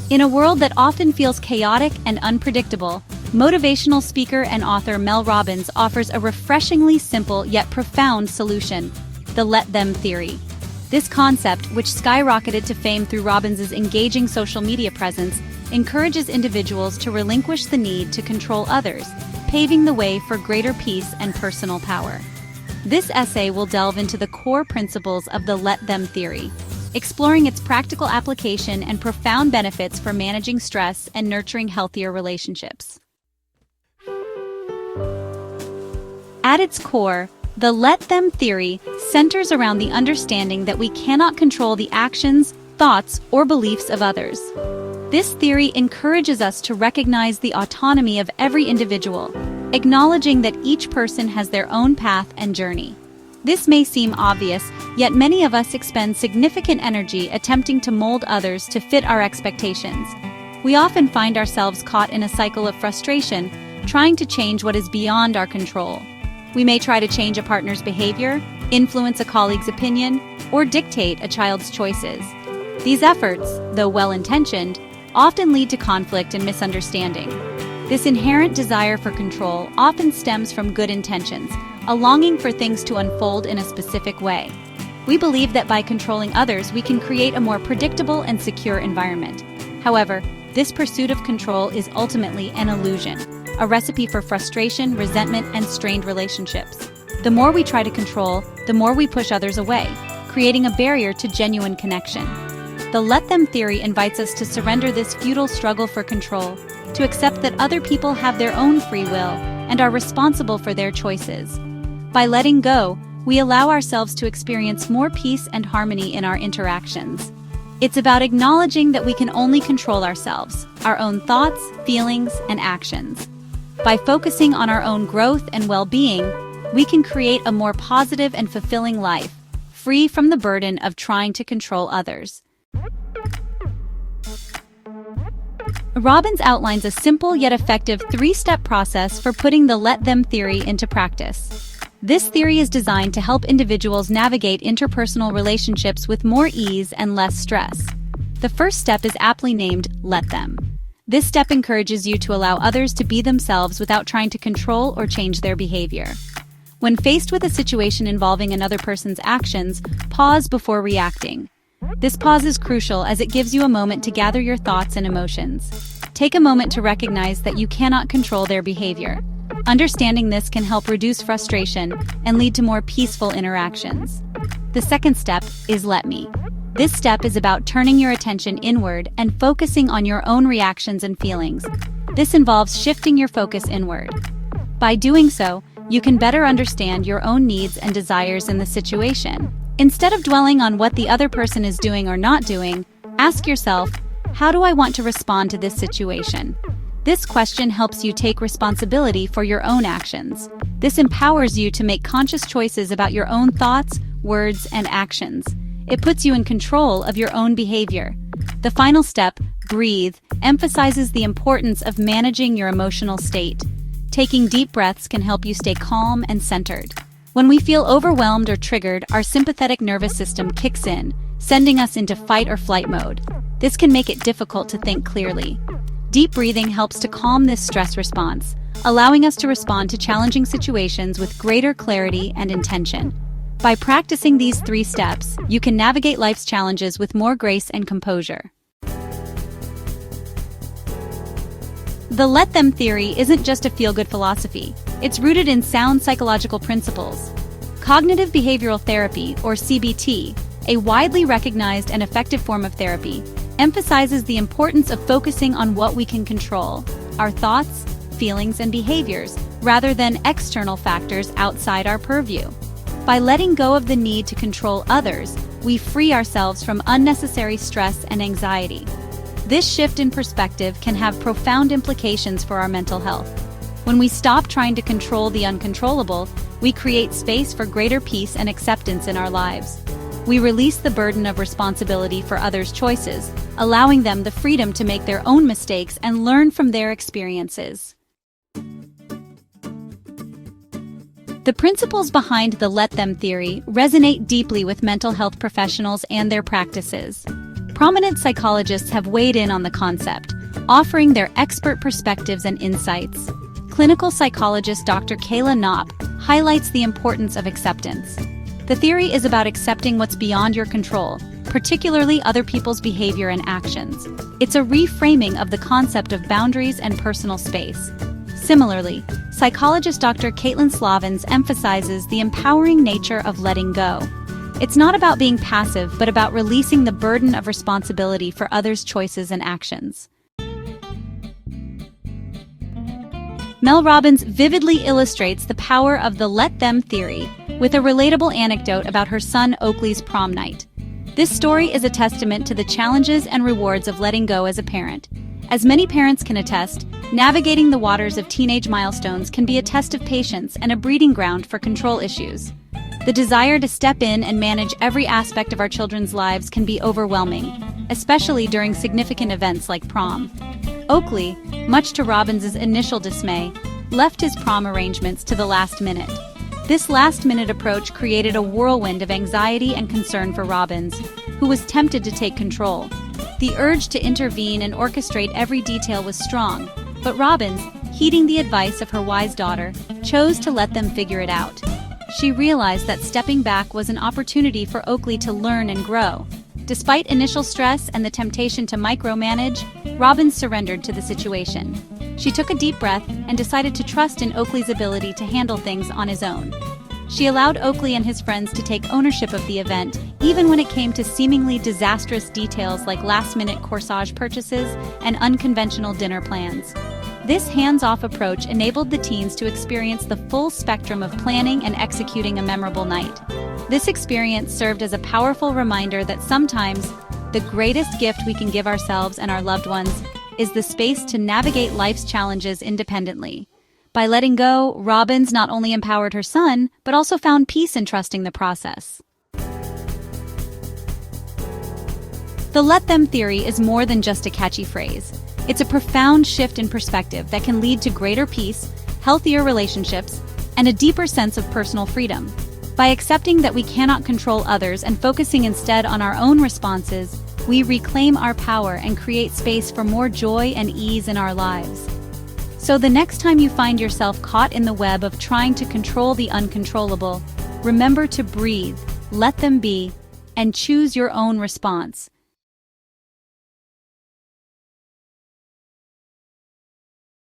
In a world that often feels chaotic and unpredictable, motivational speaker and author Mel Robbins offers a refreshingly simple yet profound solution: the let them theory. This concept, which skyrocketed to fame through Robbins's engaging social media presence, encourages individuals to relinquish the need to control others, paving the way for greater peace and personal power. This essay will delve into the core principles of the let them theory, exploring its practical application and profound benefits for managing stress and nurturing healthier relationships. At its core, the let them theory centers around the understanding that we cannot control the actions, thoughts, or beliefs of others. This theory encourages us to recognize the autonomy of every individual, acknowledging that each person has their own path and journey. This may seem obvious, yet many of us expend significant energy attempting to mold others to fit our expectations. We often find ourselves caught in a cycle of frustration, trying to change what is beyond our control. We may try to change a partner's behavior, influence a colleague's opinion, or dictate a child's choices. These efforts, though well-intentioned, often lead to conflict and misunderstanding. This inherent desire for control often stems from good intentions, a longing for things to unfold in a specific way. We believe that by controlling others, we can create a more predictable and secure environment. However, this pursuit of control is ultimately an illusion, a recipe for frustration, resentment, and strained relationships. The more we try to control, the more we push others away, creating a barrier to genuine connection. The let them theory invites us to surrender this futile struggle for control, to accept that other people have their own free will and are responsible for their choices. By letting go, we allow ourselves to experience more peace and harmony in our interactions. It's about acknowledging that we can only control ourselves, our own thoughts, feelings, and actions. By focusing on our own growth and well-being, we can create a more positive and fulfilling life, free from the burden of trying to control others. Robbins outlines a simple yet effective three-step process for putting the let them theory into practice. This theory is designed to help individuals navigate interpersonal relationships with more ease and less stress. The first step is aptly named let them. This step encourages you to allow others to be themselves without trying to control or change their behavior. When faced with a situation involving another person's actions, pause before reacting. This pause is crucial as it gives you a moment to gather your thoughts and emotions. Take a moment to recognize that you cannot control their behavior. Understanding this can help reduce frustration and lead to more peaceful interactions. The second step is let me. This step is about turning your attention inward and focusing on your own reactions and feelings. This involves shifting your focus inward. By doing so, you can better understand your own needs and desires in the situation. Instead of dwelling on what the other person is doing or not doing, ask yourself, how do I want to respond to this situation? This question helps you take responsibility for your own actions. This empowers you to make conscious choices about your own thoughts, words, and actions. It puts you in control of your own behavior. The final step, breathe, emphasizes the importance of managing your emotional state. Taking deep breaths can help you stay calm and centered. When we feel overwhelmed or triggered, our sympathetic nervous system kicks in, sending us into fight or flight mode. This can make it difficult to think clearly. Deep breathing helps to calm this stress response, allowing us to respond to challenging situations with greater clarity and intention. By practicing these three steps, you can navigate life's challenges with more grace and composure. The let them theory isn't just a feel-good philosophy. It's rooted in sound psychological principles. Cognitive behavioral therapy, or CBT, a widely recognized and effective form of therapy, emphasizes the importance of focusing on what we can control, our thoughts, feelings, and behaviors, rather than external factors outside our purview. By letting go of the need to control others, we free ourselves from unnecessary stress and anxiety. This shift in perspective can have profound implications for our mental health. When we stop trying to control the uncontrollable, we create space for greater peace and acceptance in our lives. We release the burden of responsibility for others' choices, allowing them the freedom to make their own mistakes and learn from their experiences. The principles behind the let them theory resonate deeply with mental health professionals and their practices. Prominent psychologists have weighed in on the concept, offering their expert perspectives and insights. Clinical psychologist Dr. Kayla Knopp highlights the importance of acceptance. The theory is about accepting what's beyond your control, particularly other people's behavior and actions. It's a reframing of the concept of boundaries and personal space. Similarly, psychologist Dr. Caitlin Slavins emphasizes the empowering nature of letting go. It's not about being passive, but about releasing the burden of responsibility for others' choices and actions. Mel Robbins vividly illustrates the power of the let them theory with a relatable anecdote about her son Oakley's prom night. This story is a testament to the challenges and rewards of letting go as a parent. As many parents can attest, navigating the waters of teenage milestones can be a test of patience and a breeding ground for control issues. The desire to step in and manage every aspect of our children's lives can be overwhelming, especially during significant events like prom. Oakley, much to Robbins' initial dismay, left his prom arrangements to the last minute. This last-minute approach created a whirlwind of anxiety and concern for Robbins, who was tempted to take control. The urge to intervene and orchestrate every detail was strong, but Robbins, heeding the advice of her wise daughter, chose to let them figure it out. She realized that stepping back was an opportunity for Oakley to learn and grow. Despite initial stress and the temptation to micromanage, Robbins surrendered to the situation. She took a deep breath and decided to trust in Oakley's ability to handle things on his own. She allowed Oakley and his friends to take ownership of the event, even when it came to seemingly disastrous details like last-minute corsage purchases and unconventional dinner plans. This hands-off approach enabled the teens to experience the full spectrum of planning and executing a memorable night. This experience served as a powerful reminder that sometimes the greatest gift we can give ourselves and our loved ones is the space to navigate life's challenges independently. By letting go, Robbins not only empowered her son, but also found peace in trusting the process. The let them theory is more than just a catchy phrase. It's a profound shift in perspective that can lead to greater peace, healthier relationships, and a deeper sense of personal freedom. By accepting that we cannot control others and focusing instead on our own responses, we reclaim our power and create space for more joy and ease in our lives. So the next time you find yourself caught in the web of trying to control the uncontrollable, remember to breathe, let them be, and choose your own response.